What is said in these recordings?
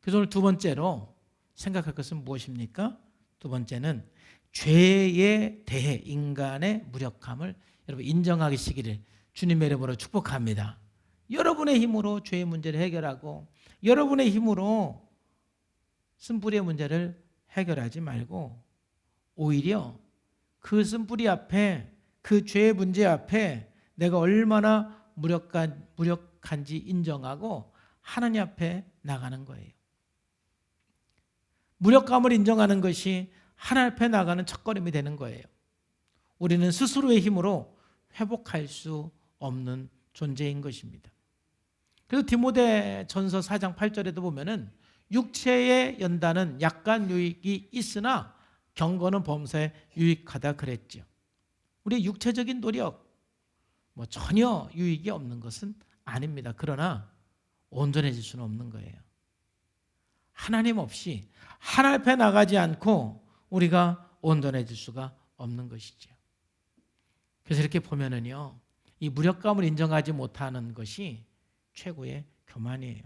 그래서 오늘 두 번째로 생각할 것은 무엇입니까? 두 번째는 죄에 대해 인간의 무력함을 여러분 인정하시기를 주님의 이름으로 축복합니다. 여러분의 힘으로 죄의 문제를 해결하고 여러분의 힘으로 쓴뿌리의 문제를 해결하지 말고 오히려 그 쓴뿌리 앞에 그 죄의 문제 앞에 내가 얼마나 무력한지 인정하고 하나님 앞에 나가는 거예요. 무력감을 인정하는 것이 하나님 앞에 나가는 첫걸음이 되는 거예요. 우리는 스스로의 힘으로 회복할 수 없는 존재인 것입니다. 그리고 디모데전서 4장 8절에도 보면은 육체의 연단은 약간 유익이 있으나 경건은 범사에 유익하다 그랬죠. 우리의 육체적인 노력 전혀 유익이 없는 것은 아닙니다. 그러나 온전해질 수는 없는 거예요. 하나님 없이 하나님 앞에 나가지 않고 우리가 온전해질 수가 없는 것이죠. 그래서 이렇게 보면은요, 이 무력감을 인정하지 못하는 것이 최고의 교만이에요.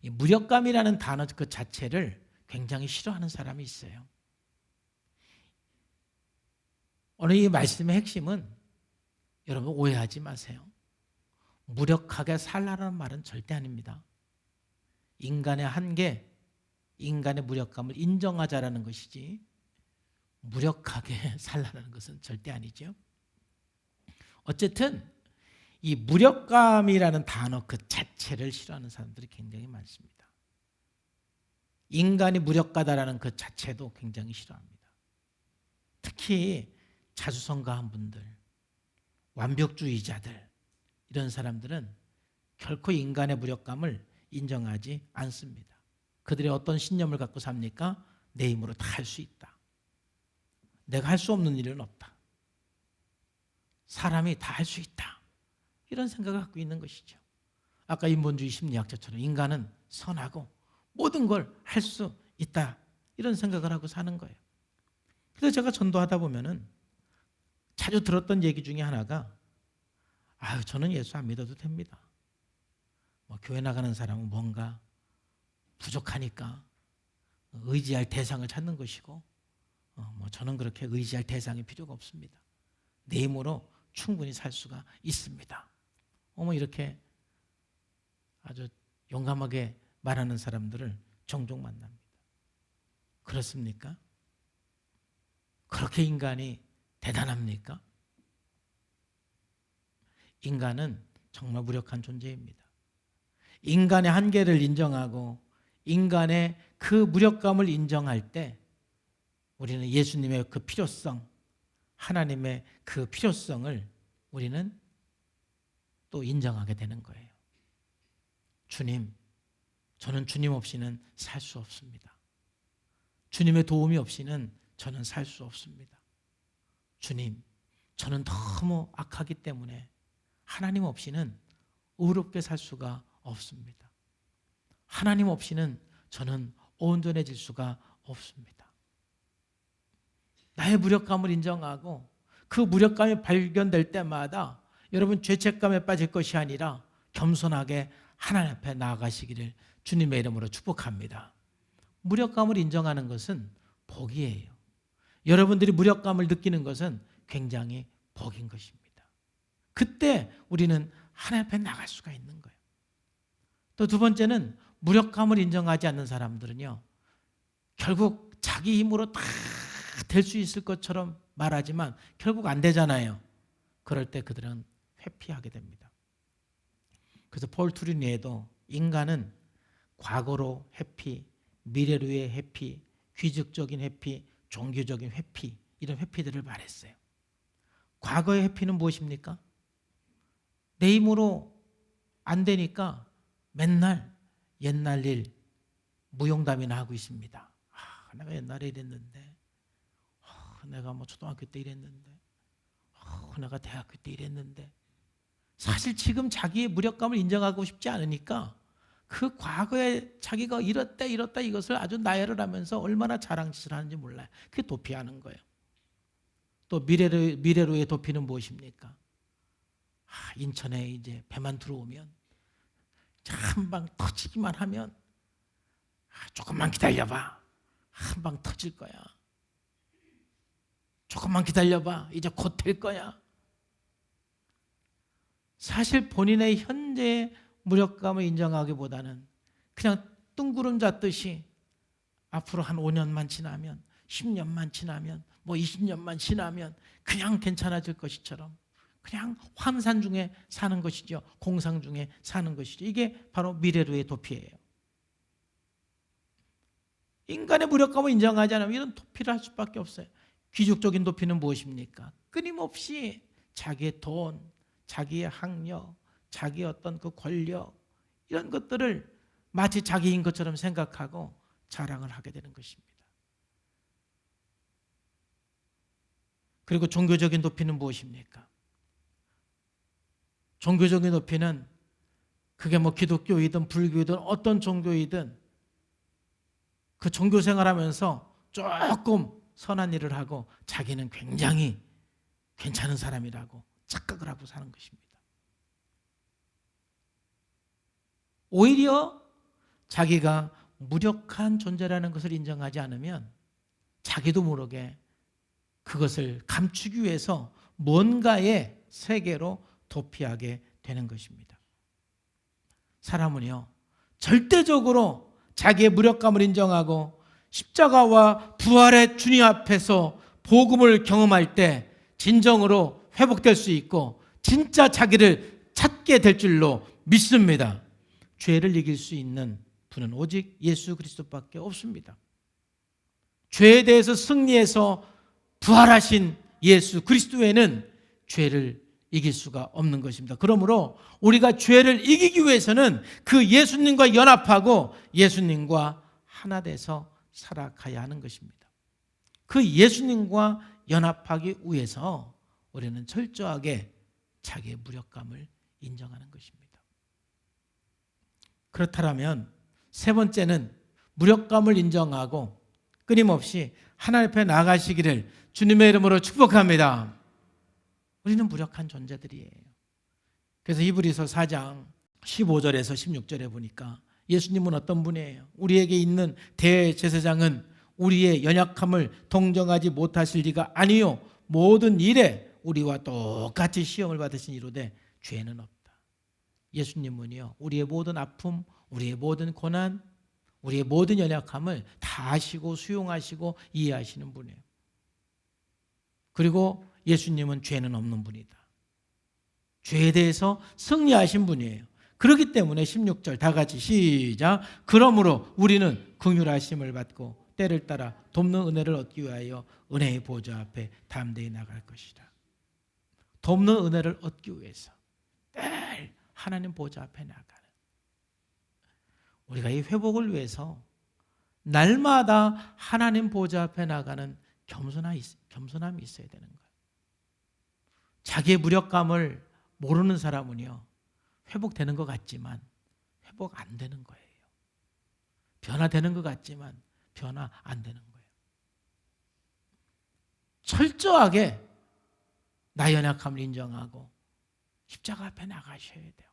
이 무력감이라는 단어 그 자체를 굉장히 싫어하는 사람이 있어요. 오늘 이 말씀의 핵심은 여러분 오해하지 마세요. 무력하게 살라는 말은 절대 아닙니다. 인간의 한계, 인간의 무력감을 인정하자라는 것이지 무력하게 살라는 것은 절대 아니죠. 어쨌든 이 무력감이라는 단어 그 자체를 싫어하는 사람들이 굉장히 많습니다. 인간이 무력하다라는 그 자체도 굉장히 싫어합니다. 특히 자수성가한 분들, 완벽주의자들 이런 사람들은 결코 인간의 무력감을 인정하지 않습니다. 그들이 어떤 신념을 갖고 삽니까? 내 힘으로 다 할 수 있다. 내가 할 수 없는 일은 없다. 사람이 다 할 수 있다. 이런 생각을 갖고 있는 것이죠. 아까 인본주의 심리학자처럼 인간은 선하고 모든 걸 할 수 있다. 이런 생각을 하고 사는 거예요. 그래서 제가 전도하다 보면은 자주 들었던 얘기 중에 하나가 저는 예수 안 믿어도 됩니다. 교회 나가는 사람은 뭔가 부족하니까 의지할 대상을 찾는 것이고 저는 그렇게 의지할 대상이 필요가 없습니다. 내 힘으로 충분히 살 수가 있습니다. 이렇게 아주 용감하게 말하는 사람들을 종종 만납니다. 그렇습니까? 그렇게 인간이 대단합니까? 인간은 정말 무력한 존재입니다. 인간의 한계를 인정하고 인간의 그 무력감을 인정할 때 우리는 예수님의 그 필요성, 하나님의 그 필요성을 우리는 또 인정하게 되는 거예요. 주님, 저는 주님 없이는 살 수 없습니다. 주님의 도움이 없이는 저는 살 수 없습니다. 주님, 저는 너무 악하기 때문에 하나님 없이는 의롭게 살 수가 없습니다. 하나님 없이는 저는 온전해질 수가 없습니다. 나의 무력감을 인정하고 그 무력감이 발견될 때마다 여러분 죄책감에 빠질 것이 아니라 겸손하게 하나님 앞에 나아가시기를 주님의 이름으로 축복합니다. 무력감을 인정하는 것은 복이에요. 여러분들이 무력감을 느끼는 것은 굉장히 복인 것입니다. 그때 우리는 하나님 앞에 나갈 수가 있는 거예요. 또 두 번째는 무력감을 인정하지 않는 사람들은요, 결국 자기 힘으로 다 될 수 있을 것처럼 말하지만 결국 안 되잖아요. 그럴 때 그들은 회피하게 됩니다. 그래서 폴 투리니에도 인간은 과거로 회피, 미래로의 회피, 귀족적인 회피, 종교적인 회피, 이런 회피들을 말했어요. 과거의 회피는 무엇입니까? 내 힘으로 안 되니까 맨날 옛날 일 무용담이나 하고 있습니다. 내가 옛날에 이랬는데, 내가 초등학교 때 이랬는데, 내가 대학교 때 이랬는데. 사실 지금 자기의 무력감을 인정하고 싶지 않으니까 그 과거에 자기가 이렇다 이것을 아주 나열을 하면서 얼마나 자랑짓을 하는지 몰라요. 그게 도피하는 거예요. 또 미래로의 도피는 무엇입니까? 인천에 이제 배만 들어오면 한 방 터지기만 하면 조금만 기다려봐. 한 방 터질 거야. 조금만 기다려봐. 이제 곧 될 거야. 사실 본인의 현재의 무력감을 인정하기보다는 그냥 뜬구름 잡듯이 앞으로 한 5년만 지나면, 10년만 지나면, 뭐 20년만 지나면 그냥 괜찮아질 것이처럼 그냥 환상 중에 사는 것이죠. 공상 중에 사는 것이죠. 이게 바로 미래로의 도피예요. 인간의 무력감을 인정하지 않으면 이런 도피를 할 수밖에 없어요. 귀족적인 도피는 무엇입니까? 끊임없이 자기의 돈, 자기의 학력, 자기의 어떤 그 권력, 이런 것들을 마치 자기인 것처럼 생각하고 자랑을 하게 되는 것입니다. 그리고 종교적인 도피는 무엇입니까? 종교적인 도피는 그게 뭐 기독교이든 불교이든 어떤 종교이든 그 종교 생활하면서 조금 선한 일을 하고 자기는 굉장히 괜찮은 사람이라고 착각을 하고 사는 것입니다. 오히려 자기가 무력한 존재라는 것을 인정하지 않으면 자기도 모르게 그것을 감추기 위해서 뭔가의 세계로 도피하게 되는 것입니다. 사람은요, 절대적으로 자기의 무력감을 인정하고 십자가와 부활의 주님 앞에서 복음을 경험할 때 진정으로 회복될 수 있고 진짜 자기를 찾게 될 줄로 믿습니다. 죄를 이길 수 있는 분은 오직 예수 그리스도밖에 없습니다. 죄에 대해서 승리해서 부활하신 예수 그리스도에는 죄를 이길 수가 없는 것입니다. 그러므로 우리가 죄를 이기기 위해서는 그 예수님과 연합하고 예수님과 하나 돼서 살아가야 하는 것입니다. 그 예수님과 연합하기 위해서 우리는 철저하게 자기의 무력감을 인정하는 것입니다. 그렇다면 세 번째는 무력감을 인정하고 끊임없이 하나님 앞에 나아가시기를 주님의 이름으로 축복합니다. 우리는 무력한 존재들이에요. 그래서 히브리서 4장 15절에서 16절에 보니까 예수님은 어떤 분이에요? 우리에게 있는 대제사장은 우리의 연약함을 동정하지 못하실 리가 아니요 모든 일에 우리와 똑같이 시험을 받으신 이로되 죄는 없다. 예수님은요, 우리의 모든 아픔, 우리의 모든 고난, 우리의 모든 연약함을 다 아시고 수용하시고 이해하시는 분이에요. 그리고 예수님은 죄는 없는 분이다. 죄에 대해서 승리하신 분이에요. 그렇기 때문에 16절 다 같이 시작. 그러므로 우리는 긍휼하심을 받고 때를 따라 돕는 은혜를 얻기 위하여 은혜의 보좌 앞에 담대히 나갈 것이다. 돕는 은혜를 얻기 위해서 늘 하나님 보좌 앞에 나가는, 우리가 이 회복을 위해서 날마다 하나님 보좌 앞에 나가는 겸손함이 있어야 되는 거예요. 자기의 무력감을 모르는 사람은요, 회복되는 것 같지만 회복 안 되는 거예요. 변화되는 것 같지만 변화 안 되는 거예요. 철저하게 나의 연약함을 인정하고 십자가 앞에 나가셔야 돼요.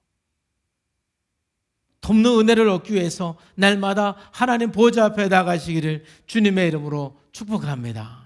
돕는 은혜를 얻기 위해서 날마다 하나님 보좌 앞에 나가시기를 주님의 이름으로 축복합니다.